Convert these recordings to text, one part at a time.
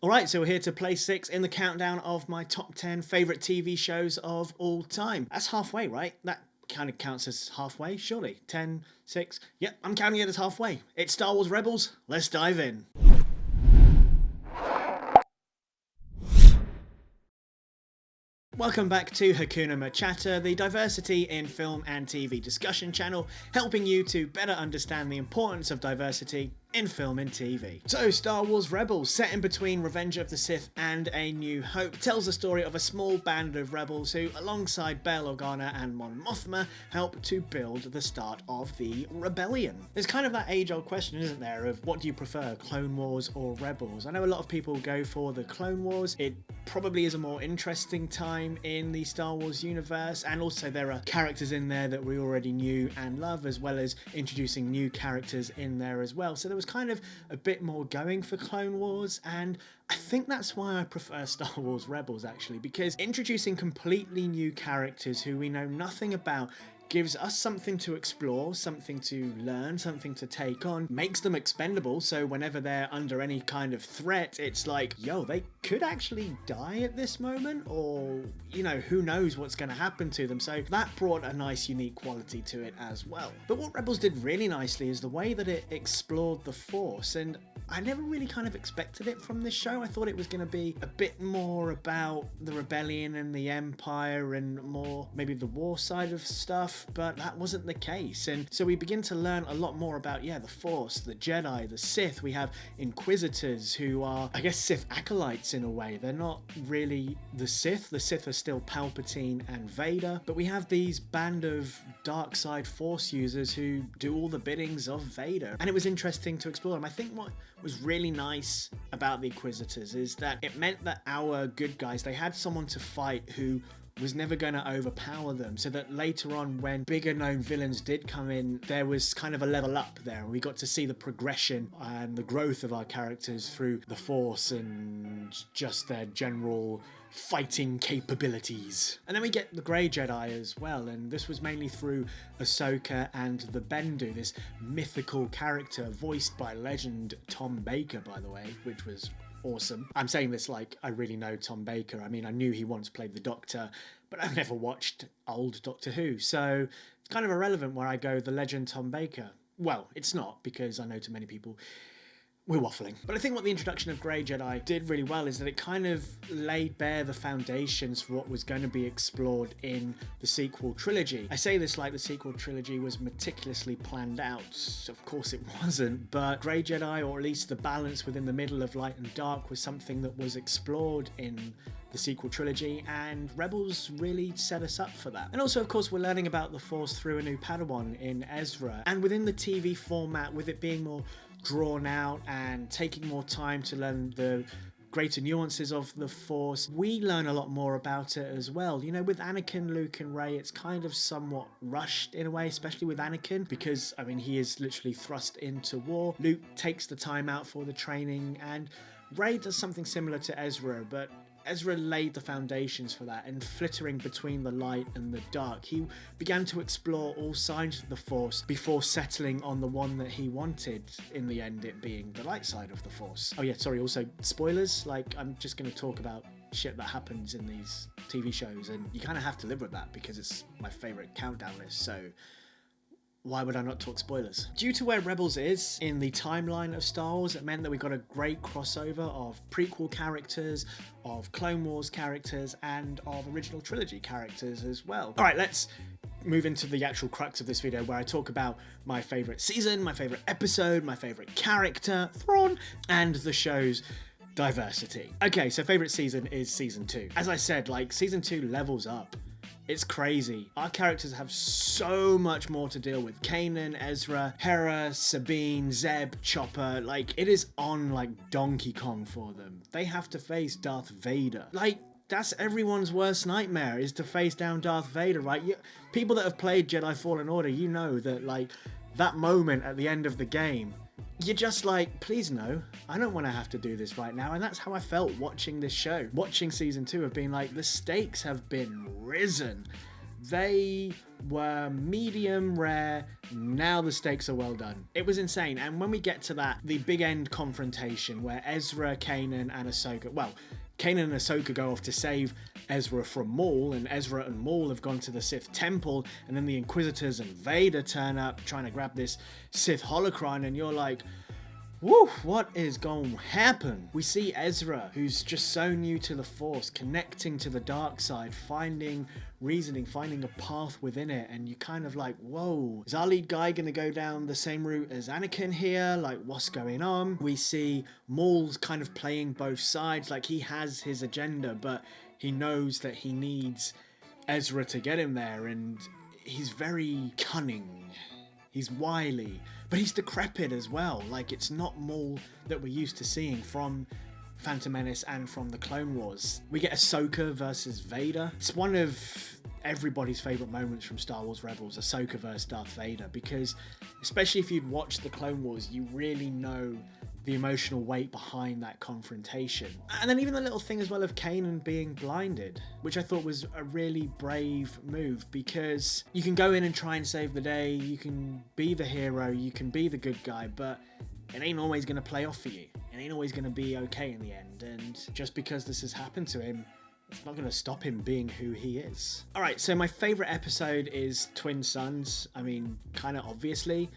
Alright, so we're here to place 6 in the countdown of my top 10 favourite TV shows of all time. That's halfway, right? That kind of counts as halfway, surely. 10, 6. Yep, I'm counting it as halfway. It's Star Wars Rebels. Let's dive in. Welcome back to Hakuna MaChatter, the diversity in film and TV discussion channel, helping you to better understand the importance of diversity in film and TV. So, Star Wars Rebels, set in between Revenge of the Sith and A New Hope, tells the story of a small band of rebels who, alongside Bail Organa and Mon Mothma, help to build the start of the rebellion. There's kind of that age-old question, isn't there, of what do you prefer, Clone Wars or Rebels? I know a lot of people go for the Clone Wars. It probably is a more interesting time in the Star Wars universe, and also there are characters in there that we already knew and love, as well as introducing new characters in there as well. So there was kind of a bit more going for Clone Wars, and I think that's why I prefer Star Wars Rebels, actually, because introducing completely new characters who we know nothing about gives us something to explore, something to learn, something to take on, makes them expendable, so whenever they're under any kind of threat, it's like, yo, they could actually die at this moment, or, you know, who knows what's going to happen to them, so that brought a nice unique quality to it as well. But what Rebels did really nicely is the way that it explored the Force, and I never really kind of expected it from this show. I thought it was going to be a bit more about the rebellion and the Empire and more maybe the war side of stuff, but that wasn't the case. And so we begin to learn a lot more about, the Force, the Jedi, the Sith. We have Inquisitors who are, I guess, Sith acolytes in a way. They're not really the Sith. The Sith are still Palpatine and Vader, but we have these band of dark side Force users who do all the biddings of Vader. And it was interesting to explore them. I think what was really nice about the Inquisitors is that it meant that our good guys, they had someone to fight who was never going to overpower them, so that later on when bigger known villains did come in, there was kind of a level up there, and we got to see the progression and the growth of our characters through the Force and just their general fighting capabilities. And then we get the Grey Jedi as well, and this was mainly through Ahsoka and the Bendu, this mythical character voiced by legend Tom Baker, by the way, which was awesome. I'm saying this like I really know Tom Baker. I mean, I knew he once played the Doctor, but I've never watched old Doctor Who, so it's kind of irrelevant where I go the legend Tom Baker. Well, it's not, because I know too many people. We're waffling. But I think what the introduction of Grey Jedi did really well is that it kind of laid bare the foundations for what was going to be explored in the sequel trilogy. I say this like the sequel trilogy was meticulously planned out. Of course it wasn't, but Grey Jedi, or at least the balance within the middle of light and dark, was something that was explored in the sequel trilogy, and Rebels really set us up for that. And also, of course, we're learning about the Force through a new Padawan in Ezra, and within the TV format, with it being more drawn out and taking more time to learn the greater nuances of the Force, we learn a lot more about it as well. You know, with Anakin, Luke and Rey, it's kind of somewhat rushed in a way, especially with Anakin, because, I mean, he is literally thrust into war. Luke takes the time out for the training, and Rey does something similar to Ezra, but Ezra laid the foundations for that, and flittering between the light and the dark, he began to explore all sides of the Force before settling on the one that he wanted, in the end it being the light side of the Force. Oh yeah, sorry, also spoilers, like I'm just going to talk about shit that happens in these TV shows, and you kind of have to live with that because it's my favourite countdown list, so why would I not talk spoilers? Due to where Rebels is in the timeline of Star Wars, it meant that we got a great crossover of prequel characters, of Clone Wars characters, and of original trilogy characters as well. Alright, let's move into the actual crux of this video, where I talk about my favourite season, my favourite episode, my favourite character, Thrawn, and the show's diversity. Okay, so favourite season is season 2. As I said, like, season 2 levels up. It's crazy. Our characters have so much more to deal with. Kanan, Ezra, Hera, Sabine, Zeb, Chopper. Like, it is on like Donkey Kong for them. They have to face Darth Vader. Like, that's everyone's worst nightmare, is to face down Darth Vader, right? People that have played Jedi Fallen Order, you know that, like, that moment at the end of the game, you're just like, please no, I don't want to have to do this right now. And that's how I felt watching this show. Watching season 2 of being like, the stakes have been risen. They were medium rare. Now the stakes are well done. It was insane. And when we get to that, the big end confrontation where Ezra, Kanan, and Ahsoka, well, Kanan and Ahsoka go off to save Ezra from Maul, and Ezra and Maul have gone to the Sith temple, and then the Inquisitors and Vader turn up trying to grab this Sith holocron, and you're like, woo, what is going to happen? We see Ezra, who's just so new to the Force, connecting to the dark side, finding reasoning, finding a path within it, and you're kind of like, whoa, is our lead guy going to go down the same route as Anakin here? Like, what's going on? We see Maul's kind of playing both sides, like he has his agenda, but he knows that he needs Ezra to get him there, and he's very cunning. He's wily, but he's decrepit as well. Like, it's not Maul that we're used to seeing from Phantom Menace and from the Clone Wars. We get Ahsoka versus Vader. It's one of everybody's favourite moments from Star Wars Rebels, Ahsoka versus Darth Vader, because especially if you'd watched the Clone Wars, you really know the emotional weight behind that confrontation. And then even the little thing as well of Kanan being blinded, which I thought was a really brave move, because you can go in and try and save the day, you can be the hero, you can be the good guy, but it ain't always going to play off for you. It ain't always going to be okay in the end. And just because this has happened to him, it's not going to stop him being who he is. Alright, so my favourite episode is Twin Suns. I mean, kind of obviously.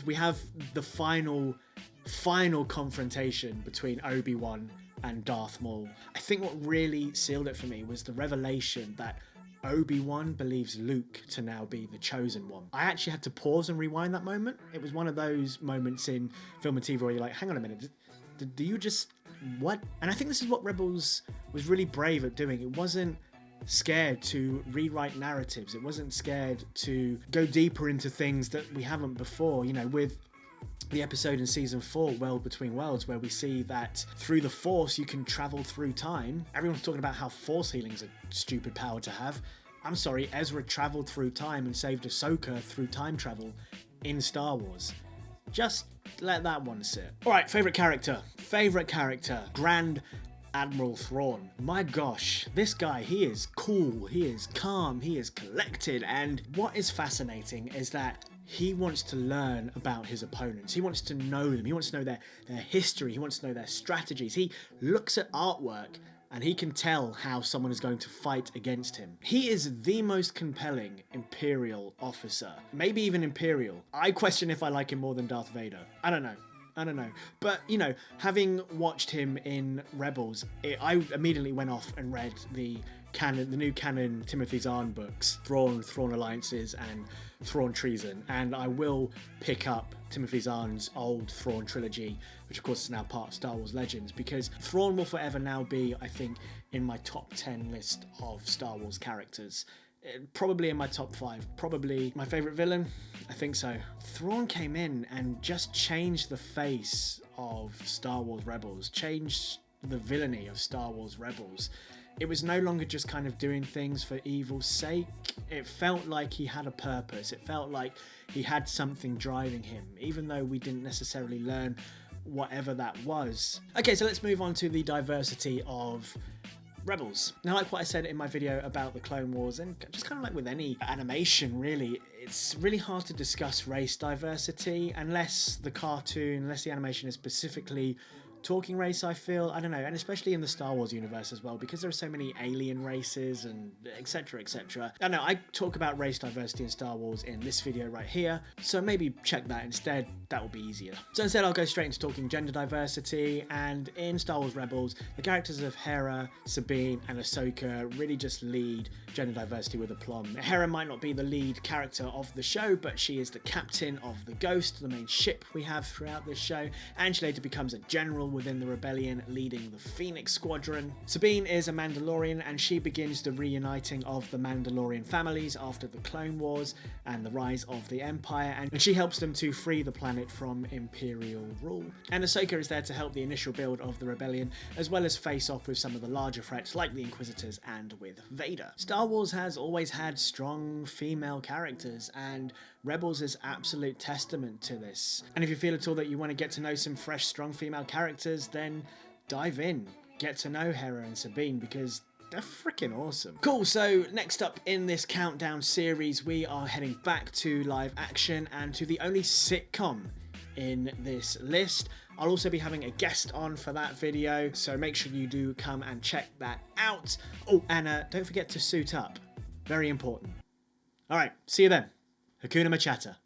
We have the final confrontation between Obi-Wan and Darth Maul. I think what really sealed it for me was the revelation that Obi-Wan believes Luke to now be the chosen one. I actually had to pause and rewind that moment. It was one of those moments in film and TV where you're like, hang on a minute, do you just, what? And I think this is what Rebels was really brave at doing. It wasn't scared to rewrite narratives. It wasn't scared to go deeper into things that we haven't before, you know, with the episode in season 4, World Between Worlds, where we see that through the Force you can travel through time. Everyone's talking about how Force healing's a stupid power to have. I'm sorry, Ezra traveled through time and saved Ahsoka through time travel in Star Wars. Just let that one sit. Alright, favourite character. Grand Admiral Thrawn. My gosh, this guy, he is cool, he is calm, he is collected, and what is fascinating is that he wants to learn about his opponents. He wants to know them. He wants to know their history. He wants to know their strategies. He looks at artwork and he can tell how someone is going to fight against him. He is the most compelling Imperial officer. Maybe even Imperial. I question if I like him more than Darth Vader. I don't know. But, you know, having watched him in Rebels, I immediately went off and read the new canon Timothy Zahn books, Thrawn Alliances, and Thrawn Treason, and I will pick up Timothy Zahn's old Thrawn trilogy, which of course is now part of Star Wars Legends, because Thrawn will forever now be, I think, in my top 10 list of Star Wars characters. Probably in my top 5. Probably my favourite villain? I think so. Thrawn came in and just changed the face of Star Wars Rebels, changed the villainy of Star Wars Rebels. It was no longer just kind of doing things for evil's sake. It felt like he had a purpose. It felt like he had something driving him, even though we didn't necessarily learn whatever that was. Okay, so let's move on to the diversity of Rebels. Now, like what I said in my video about the Clone Wars, and just kind of like with any animation really, it's really hard to discuss race diversity unless the animation is specifically talking race, I feel. I don't know, and especially in the Star Wars universe as well, because there are so many alien races and etc, etc. I know I talk about race diversity in Star Wars in this video right here, so maybe check that instead. That will be easier. So instead I'll go straight into talking gender diversity, and in Star Wars Rebels, the characters of Hera, Sabine, and Ahsoka really just lead gender diversity with aplomb. Hera might not be the lead character of the show, but she is the captain of the Ghost, the main ship we have throughout this show, and she later becomes a general within the rebellion, leading the Phoenix Squadron. Sabine is a Mandalorian, and she begins the reuniting of the Mandalorian families after the Clone Wars and the rise of the Empire, and she helps them to free the planet from Imperial rule. And Ahsoka is there to help the initial build of the rebellion, as well as face off with some of the larger threats like the Inquisitors and with Vader. Star Wars has always had strong female characters, and Rebels is absolute testament to this. And if you feel at all that you want to get to know some fresh, strong female characters, then dive in. Get to know Hera and Sabine, because They're freaking awesome. Cool, so next up in this countdown series, we are heading back to live action and to the only sitcom in this list. I'll also be having a guest on for that video, so make sure you do come and check that out. Oh, and don't forget to suit up. Very important. All right, see you then. Hakuna MaChatter.